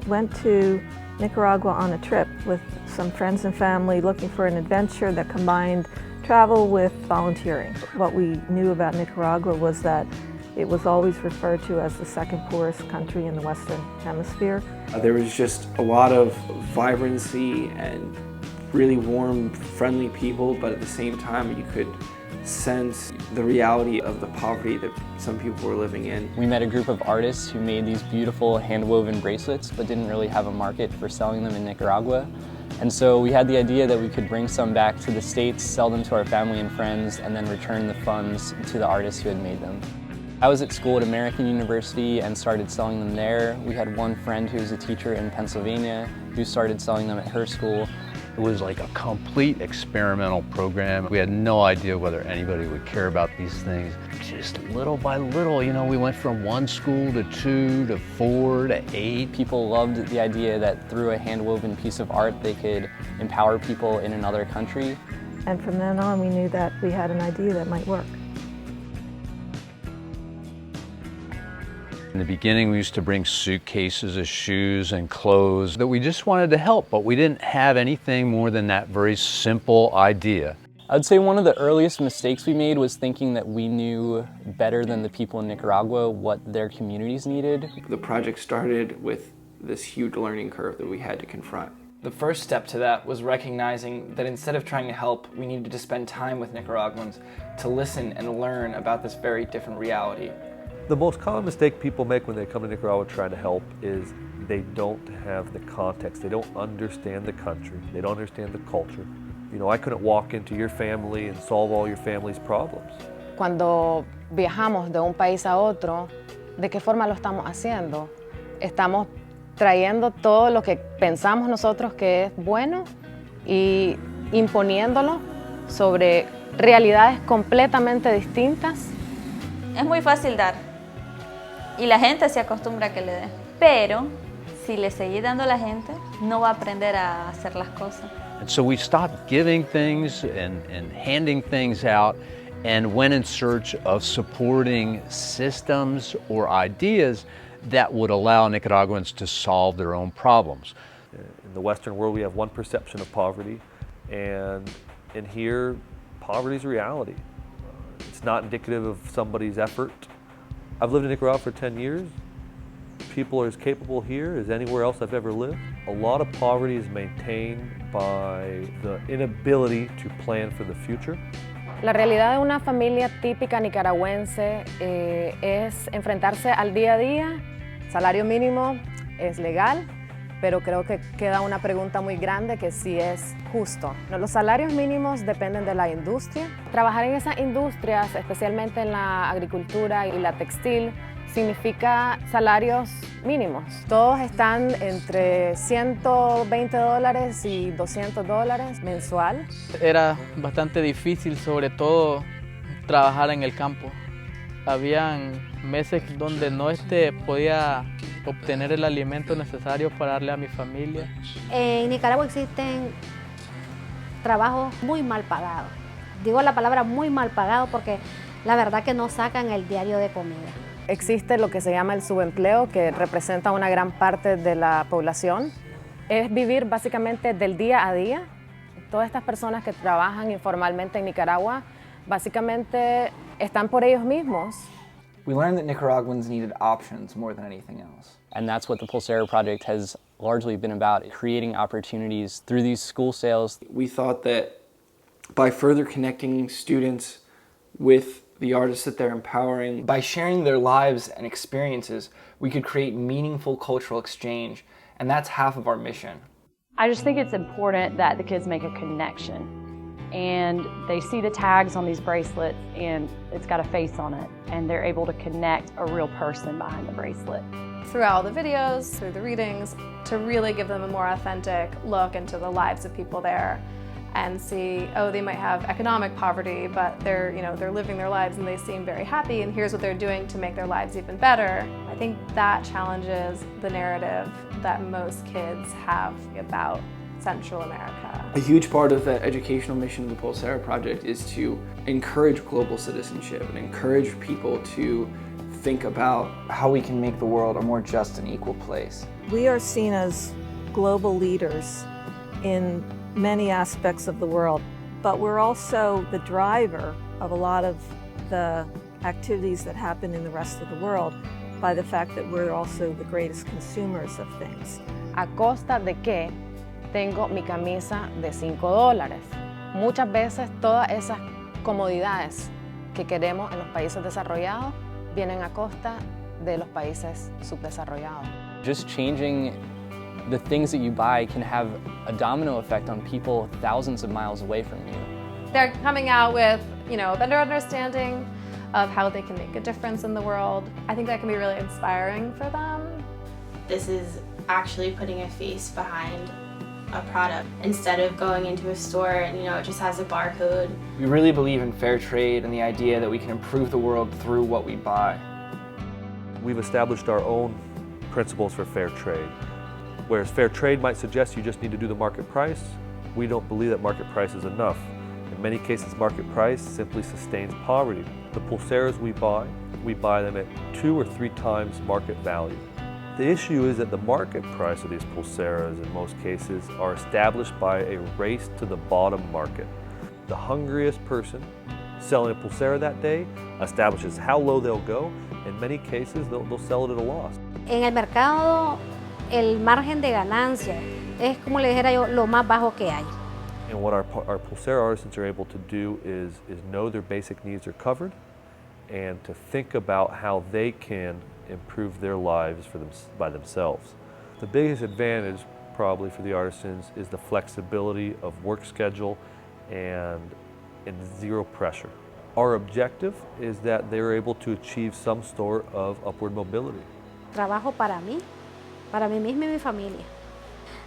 went to Nicaragua on a trip with some friends and family looking for an adventure that combined travel with volunteering. What we knew about Nicaragua was that it was always referred to as the second poorest country in the Western Hemisphere. There was just a lot of vibrancy and really warm, friendly people, but at the same time you could sense the reality of the poverty that some people were living in. We met a group of artists who made these beautiful hand-woven bracelets but didn't really have a market for selling them in Nicaragua. And so we had the idea that we could bring some back to the States, sell them to our family and friends, and then return the funds to the artists who had made them. I was at school at American University and started selling them there. We had one friend who was a teacher in Pennsylvania who started selling them at her school. It was like a complete experimental program. We had no idea whether anybody would care about these things. Just little by little, we went from 1 school to 2 to 4 to 8. People loved the idea that through a hand-woven piece of art they could empower people in another country. And from then on we knew that we had an idea that might work. In the beginning, we used to bring suitcases of shoes and clothes that we just wanted to help, but we didn't have anything more than that very simple idea. I'd say one of the earliest mistakes we made was thinking that we knew better than the people in Nicaragua what their communities needed. The project started with this huge learning curve that we had to confront. The first step to that was recognizing that instead of trying to help, we needed to spend time with Nicaraguans to listen and learn about this very different reality. The most common mistake people make when they come to Nicaragua trying to help is they don't have the context. They don't understand the country. They don't understand the culture. I couldn't walk into your family and solve all your family's problems. Cuando viajamos de un país a otro, ¿de qué forma lo estamos haciendo? Estamos trayendo todo lo que pensamos nosotros que es bueno y imponiéndolo sobre realidades completamente distintas. Es muy fácil dar y la gente se acostumbra a que le den, pero si le seguís dando a la gente, no va a aprender a hacer las cosas. And so we stopped giving things and handing things out and went in search of supporting systems or ideas that would allow Nicaraguans to solve their own problems. In the Western world, we have one perception of poverty, and in here, poverty is a reality. It's not indicative of somebody's effort. I've lived in Nicaragua for 10 years. People are as capable here as anywhere else I've ever lived. A lot of poverty is maintained by the inability to plan for the future. La realidad de una familia típica nicaragüense es enfrentarse al día a día. Salario mínimo es legal, pero creo que queda una pregunta muy grande que si es justo. Los salarios mínimos dependen de la industria. Trabajar en esas industrias, especialmente en la agricultura y la textil, significa salarios mínimos. Todos están entre $120 y $200 mensual. Era bastante difícil, sobre todo trabajar en el campo. Habían meses donde no podía obtener el alimento necesario para darle a mi familia. En Nicaragua existen trabajos muy mal pagados. Digo la palabra muy mal pagado porque la verdad que no sacan el diario de comida. Existe lo que se llama el subempleo, que representa una gran parte de la población. Es vivir básicamente del día a día. Todas estas personas que trabajan informalmente en Nicaragua, básicamente están por ellos mismos. We learned that Nicaraguans needed options more than anything else. And that's what the Pulsera Project has largely been about, creating opportunities through these school sales. We thought that by further connecting students with the artists that they're empowering, by sharing their lives and experiences, we could create meaningful cultural exchange, and that's half of our mission. I just think it's important that the kids make a connection, and they see the tags on these bracelets and it's got a face on it, and they're able to connect a real person behind the bracelet. Through all the videos, through the readings, to really give them a more authentic look into the lives of people there and see, oh, they might have economic poverty, but they're living their lives and they seem very happy, and here's what they're doing to make their lives even better. I think that challenges the narrative that most kids have about Central America. A huge part of the educational mission of the Pulsera Project is to encourage global citizenship and encourage people to think about how we can make the world a more just and equal place. We are seen as global leaders in many aspects of the world, but we're also the driver of a lot of the activities that happen in the rest of the world by the fact that we're also the greatest consumers of things. ¿A costa de qué tengo mi camisa de $5? Muchas veces todas esas comodidades que queremos en los países desarrollados vienen a costa de los países subdesarrollados. Just changing the things that you buy can have a domino effect on people thousands of miles away from you. They're coming out with, a better understanding of how they can make a difference in the world. I think that can be really inspiring for them. This is actually putting a face behind a product instead of going into a store and it just has a barcode. We really believe in fair trade and the idea that we can improve the world through what we buy. We've established our own principles for fair trade. Whereas fair trade might suggest you just need to do the market price, we don't believe that market price is enough. In many cases, market price simply sustains poverty. The Pulseras we buy them at 2 or 3 times market value. The issue is that the market price of these Pulseras in most cases are established by a race to the bottom market. The hungriest person selling a Pulsera that day establishes how low they'll go. In many cases, they'll sell it at a loss. En el mercado, el margen de ganancia es, como le dijera yo, lo más bajo que hay. And what our Pulsera artisans are able to do is know their basic needs are covered and to think about how they can improve their lives by themselves. The biggest advantage probably for the artisans is the flexibility of work schedule and zero pressure. Our objective is that they're able to achieve some sort of upward mobility. Trabajo para mí misma y mi familia.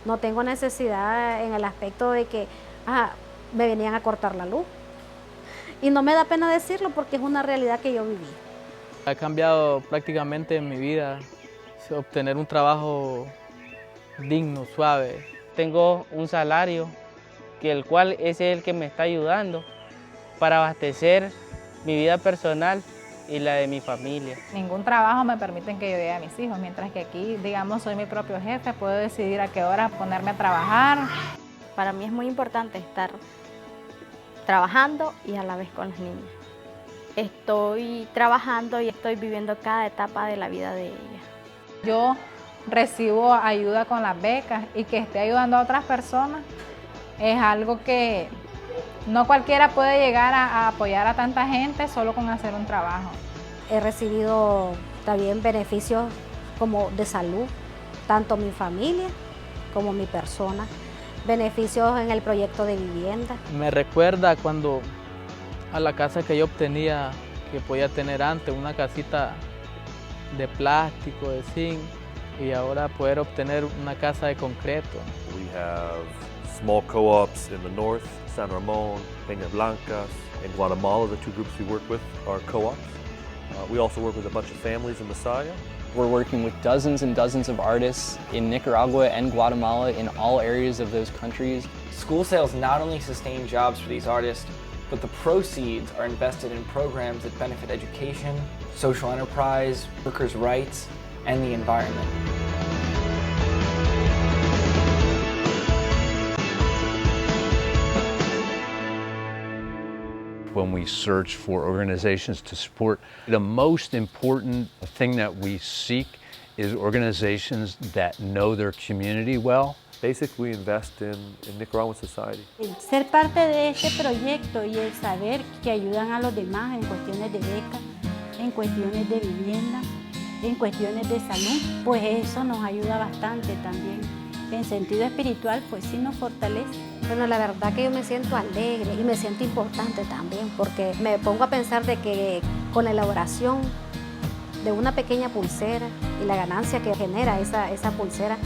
No tengo necesidad en el aspecto de que me venían a cortar la luz. Y no me da pena decirlo porque es una realidad que yo viví. Ha cambiado prácticamente mi vida, obtener un trabajo digno, suave. Tengo un salario el cual es el que me está ayudando para abastecer mi vida personal y la de mi familia. Ningún trabajo me permite que yo lleve a mis hijos, mientras que aquí, digamos, soy mi propio jefe, puedo decidir a qué hora ponerme a trabajar. Para mí es muy importante estar trabajando y a la vez con los niños. Estoy trabajando y estoy viviendo cada etapa de la vida de ella. Yo recibo ayuda con las becas y que esté ayudando a otras personas es algo que no cualquiera puede llegar a apoyar a tanta gente solo con hacer un trabajo. He recibido también beneficios como de salud, tanto mi familia como mi persona, beneficios en el proyecto de vivienda. Me recuerda cuando a la casa que yo obtenía, que podía tener antes, una casita de plástico, de zinc, y ahora poder obtener una casa de concreto. We have small co-ops in the north, San Ramon, Peñas Blancas, and Guatemala. The 2 groups we work with are co-ops. We also work with a bunch of families in Masaya. We're working with dozens and dozens of artists in Nicaragua and Guatemala in all areas of those countries. School sales not only sustain jobs for these artists, but the proceeds are invested in programs that benefit education, social enterprise, workers' rights, and the environment. When we search for organizations to support, the most important thing that we seek is organizations that know their community well. Basically, we invest in Nicaraguan society. El ser parte de este proyecto y el saber que ayudan a los demás en cuestiones de beca, en cuestiones de vivienda, en cuestiones de salud, pues eso nos ayuda bastante también. En sentido espiritual, pues sí nos fortalece. Bueno, la verdad que yo me siento alegre y me siento importante también, porque me pongo a pensar de que con la elaboración de una pequeña pulsera y la ganancia que genera esa pulsera,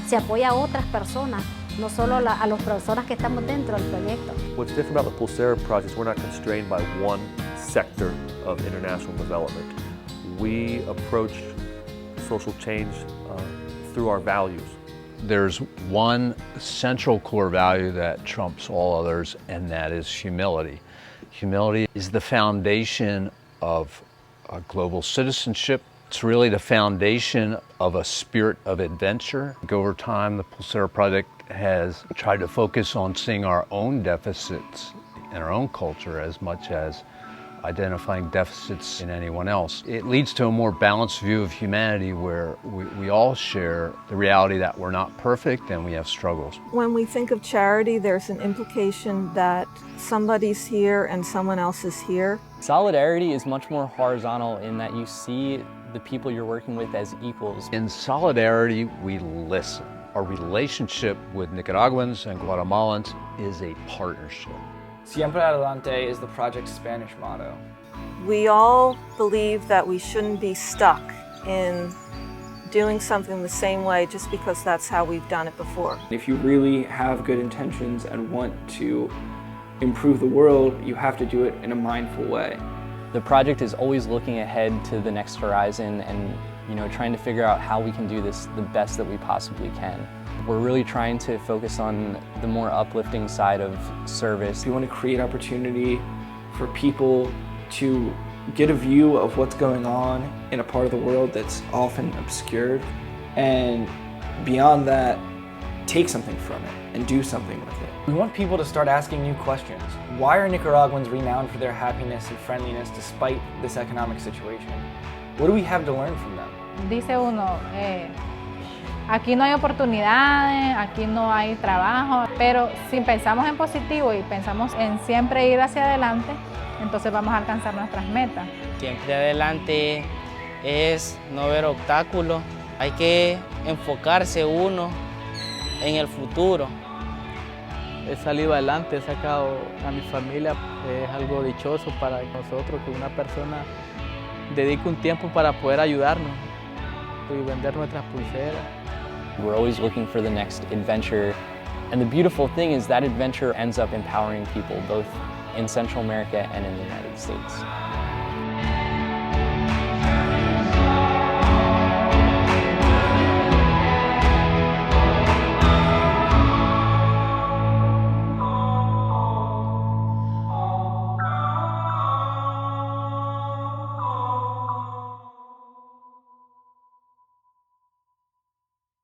se apoya a otras personas, no solo a las personas que estamos dentro del proyecto. What's different about the Pulsera Project is we're not constrained by one sector of international development. We approach social change through our values. There's one central core value that trumps all others, and that is humility. Humility is the foundation of a global citizenship. It's really the foundation of a spirit of adventure. Over time, the Pulsera Project has tried to focus on seeing our own deficits in our own culture as much as identifying deficits in anyone else. It leads to a more balanced view of humanity where we all share the reality that we're not perfect and we have struggles. When we think of charity, there's an implication that somebody's here and someone else is here. Solidarity is much more horizontal in that you see the people you're working with as equals. In solidarity, we listen. Our relationship with Nicaraguans and Guatemalans is a partnership. Siempre adelante is the project's Spanish motto. We all believe that we shouldn't be stuck in doing something the same way just because that's how we've done it before. If you really have good intentions and want to improve the world, you have to do it in a mindful way. The project is always looking ahead to the next horizon and trying to figure out how we can do this the best that we possibly can. We're really trying to focus on the more uplifting side of service. We want to create opportunity for people to get a view of what's going on in a part of the world that's often obscured, and beyond that, take something from it and do something with it. We want people to start asking new questions. Why are Nicaraguans renowned for their happiness and friendliness despite this economic situation? What do we have to learn from them? Dice uno, aquí no hay oportunidades, aquí no hay trabajo, pero si pensamos en positivo y pensamos en siempre ir hacia adelante, entonces vamos a alcanzar nuestras metas. Siempre adelante es no ver obstáculos, hay que enfocarse uno en el futuro. He salido adelante, he sacado a mi familia, es algo dichoso para nosotros que una persona dedique un tiempo para poder ayudarnos y vender nuestras pulseras. We're always looking for the next adventure, and the beautiful thing is that adventure ends up empowering people both in Central America and in the United States.